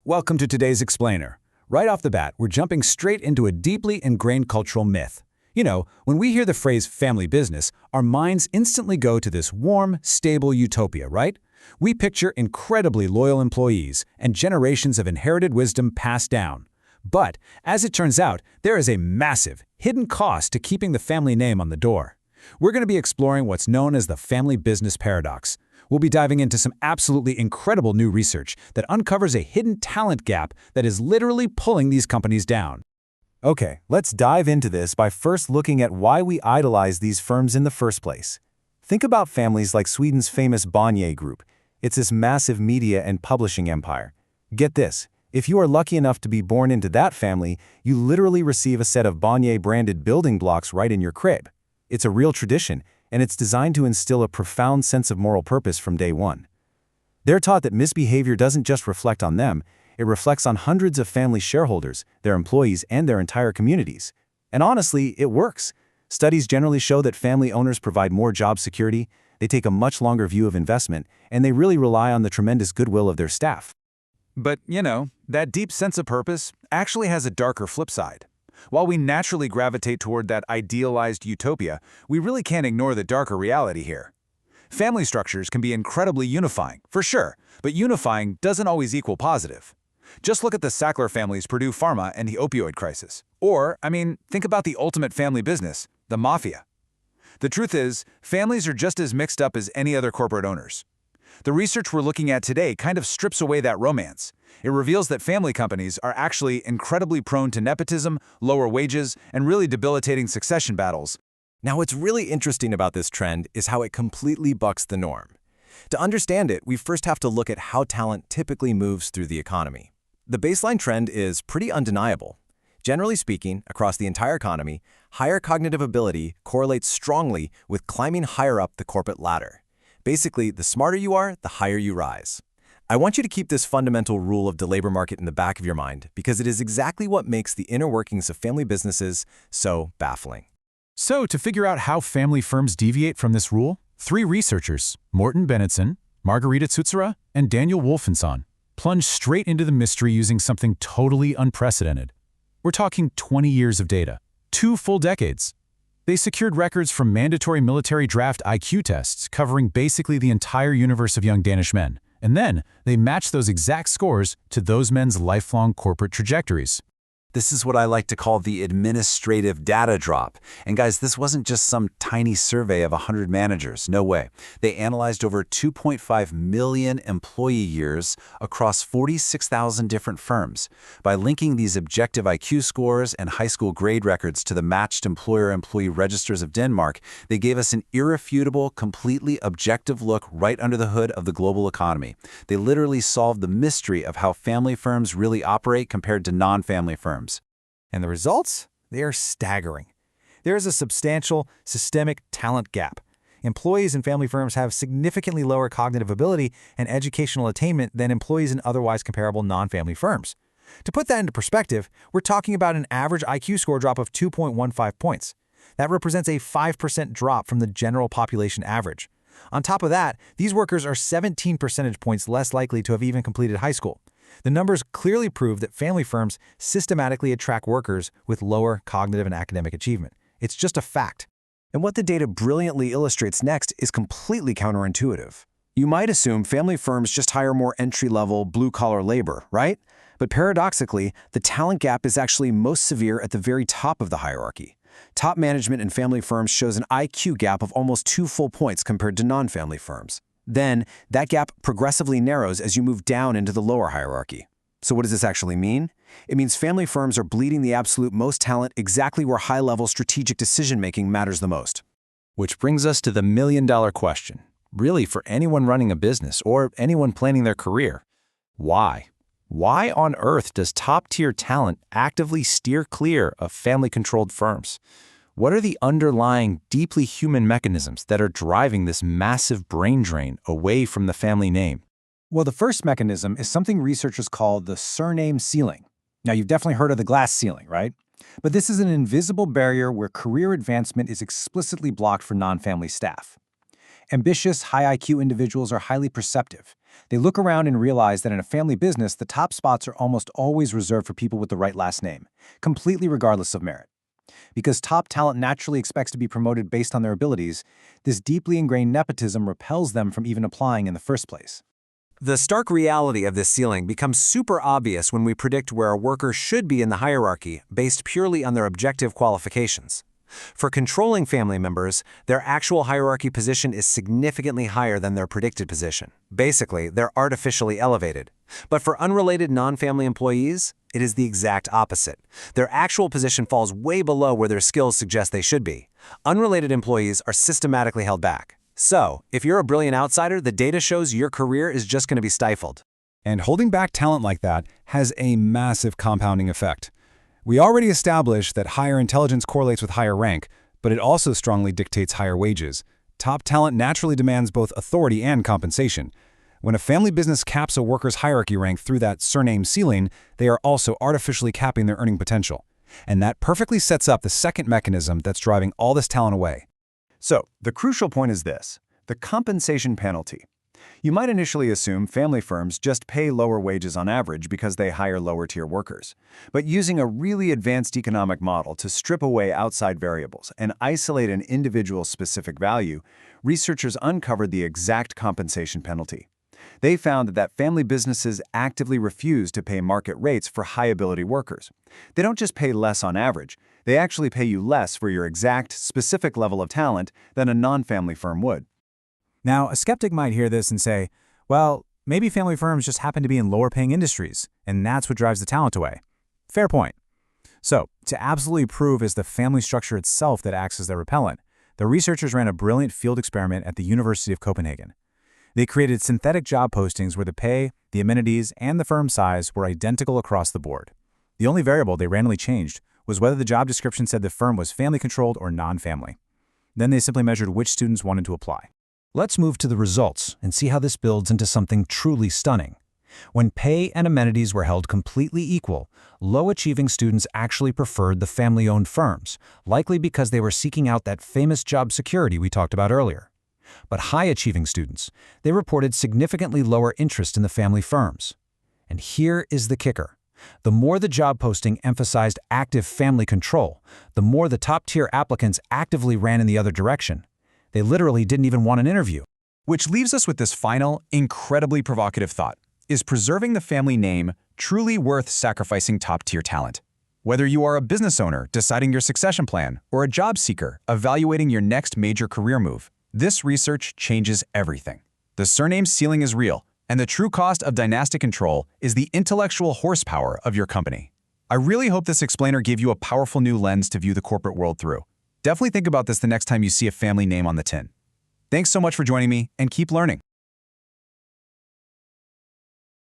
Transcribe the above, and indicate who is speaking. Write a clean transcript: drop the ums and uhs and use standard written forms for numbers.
Speaker 1: Welcome to today's Explainer. Right off the bat, we're jumping straight into a deeply ingrained cultural myth. You know, when we hear the phrase family business, our minds instantly go to this warm, stable utopia, right? We picture incredibly loyal employees and generations of inherited wisdom passed down. But, as it turns out, there is a massive, hidden cost to keeping the family name on the door. We're going to be exploring what's known as the family business paradox. We'll be diving into some absolutely incredible new research that uncovers a hidden talent gap that is literally pulling these companies down.
Speaker 2: Okay, let's dive into this by first looking at why we idolize these firms in the first place. Think about families like Sweden's famous Bonnier Group. It's this massive media and publishing empire. Get this, if you are lucky enough to be born into that family, you literally receive a set of Bonnier-branded building blocks right in your crib. It's a real tradition, and it's designed to instill a profound sense of moral purpose from day one. They're taught that misbehavior doesn't just reflect on them, it reflects on hundreds of family shareholders, their employees, and their entire communities. And honestly, it works. Studies generally show that family owners provide more job security, they take a much longer view of investment, and they really rely on the tremendous goodwill of their staff.
Speaker 1: But, that deep sense of purpose actually has a darker flip side. While we naturally gravitate toward that idealized utopia, we really can't ignore the darker reality here. Family structures can be incredibly unifying, for sure, but unifying doesn't always equal positive. Just look at the Sackler family's Purdue Pharma and the opioid crisis. Or, think about the ultimate family business, the mafia. The truth is, families are just as mixed up as any other corporate owners. The research we're looking at today kind of strips away that romance. It reveals that family companies are actually incredibly prone to nepotism, lower wages, and really debilitating succession battles.
Speaker 2: Now, what's really interesting about this trend is how it completely bucks the norm. To understand it, we first have to look at how talent typically moves through the economy. The baseline trend is pretty undeniable. Generally speaking, across the entire economy, higher cognitive ability correlates strongly with climbing higher up the corporate ladder. Basically, the smarter you are, the higher you rise. I want you to keep this fundamental rule of the labor market in the back of your mind because it is exactly what makes the inner workings of family businesses so baffling.
Speaker 3: So, to figure out how family firms deviate from this rule, 3 researchers, Morten Bennetson, Margarita Tsutsura, and Daniel Wolfenson, plunged straight into the mystery using something totally unprecedented. We're talking 20 years of data, 2 full decades. They secured records from mandatory military draft IQ tests covering basically the entire universe of young Danish men, and then they matched those exact scores to those men's lifelong corporate trajectories.
Speaker 4: This is what I like to call the administrative data drop. And guys, this wasn't just some tiny survey of 100 managers. No way. They analyzed over 2.5 million employee years across 46,000 different firms. By linking these objective IQ scores and high school grade records to the matched employer-employee registers of Denmark, they gave us an irrefutable, completely objective look right under the hood of the global economy. They literally solved the mystery of how family firms really operate compared to non-family firms.
Speaker 2: And the results? They are staggering. There is a substantial, systemic talent gap. Employees in family firms have significantly lower cognitive ability and educational attainment than employees in otherwise comparable non-family firms. To put that into perspective, we're talking about an average IQ score drop of 2.15 points. That represents a 5% drop from the general population average. On top of that, these workers are 17 percentage points less likely to have even completed high school. The numbers clearly prove that family firms systematically attract workers with lower cognitive and academic achievement. It's just a fact. And what the data brilliantly illustrates next is completely counterintuitive. You might assume family firms just hire more entry-level, blue-collar labor, right? But paradoxically, the talent gap is actually most severe at the very top of the hierarchy. Top management in family firms shows an IQ gap of almost 2 full points compared to non-family firms. Then, that gap progressively narrows as you move down into the lower hierarchy. So what does this actually mean? It means family firms are bleeding the absolute most talent exactly where high-level strategic decision-making matters the most.
Speaker 4: Which brings us to the million-dollar question, really for anyone running a business or anyone planning their career. Why? Why on earth does top-tier talent actively steer clear of family-controlled firms? What are the underlying, deeply human mechanisms that are driving this massive brain drain away from the family name?
Speaker 2: Well, the first mechanism is something researchers call the surname ceiling. Now, you've definitely heard of the glass ceiling, right? But this is an invisible barrier where career advancement is explicitly blocked for non-family staff. Ambitious, high IQ individuals are highly perceptive. They look around and realize that in a family business, the top spots are almost always reserved for people with the right last name, completely regardless of merit. Because top talent naturally expects to be promoted based on their abilities, this deeply ingrained nepotism repels them from even applying in the first place.
Speaker 5: The stark reality of this ceiling becomes super obvious when we predict where a worker should be in the hierarchy based purely on their objective qualifications. For controlling family members, their actual hierarchy position is significantly higher than their predicted position. Basically, they're artificially elevated. But for unrelated non-family employees, it is the exact opposite. Their actual position falls way below where their skills suggest they should be. Unrelated employees are systematically held back. So, if you're a brilliant outsider, the data shows your career is just going to be stifled.
Speaker 3: And holding back talent like that has a massive compounding effect. We already established that higher intelligence correlates with higher rank, but it also strongly dictates higher wages. Top talent naturally demands both authority and compensation. When a family business caps a worker's hierarchy rank through that surname ceiling, they are also artificially capping their earning potential. And that perfectly sets up the second mechanism that's driving all this talent away.
Speaker 1: So, the crucial point is this: the compensation penalty. You might initially assume family firms just pay lower wages on average because they hire lower-tier workers. But using a really advanced economic model to strip away outside variables and isolate an individual's specific value, researchers uncovered the exact compensation penalty. They found that family businesses actively refuse to pay market rates for high-ability workers. They don't just pay less on average, they actually pay you less for your exact, specific level of talent than a non-family firm would.
Speaker 2: Now, a skeptic might hear this and say, well, maybe family firms just happen to be in lower-paying industries, and that's what drives the talent away. Fair point. So, to absolutely prove it's the family structure itself that acts as their repellent, the researchers ran a brilliant field experiment at the University of Copenhagen. They created synthetic job postings where the pay, the amenities, and the firm size were identical across the board. The only variable they randomly changed was whether the job description said the firm was family-controlled or non-family. Then they simply measured which students wanted to apply.
Speaker 6: Let's move to the results and see how this builds into something truly stunning. When pay and amenities were held completely equal, low-achieving students actually preferred the family-owned firms, likely because they were seeking out that famous job security we talked about earlier. But high-achieving students, they reported significantly lower interest in the family firms. And here is the kicker. The more the job posting emphasized active family control, the more the top-tier applicants actively ran in the other direction. They literally didn't even want an interview.
Speaker 1: Which leaves us with this final, incredibly provocative thought. Is preserving the family name truly worth sacrificing top-tier talent? Whether you are a business owner deciding your succession plan or a job seeker evaluating your next major career move, this research changes everything. The surname ceiling is real, and the true cost of dynastic control is the intellectual horsepower of your company. I really hope this explainer gave you a powerful new lens to view the corporate world through. Definitely think about this the next time you see a family name on the tin. Thanks so much for joining me, and keep learning.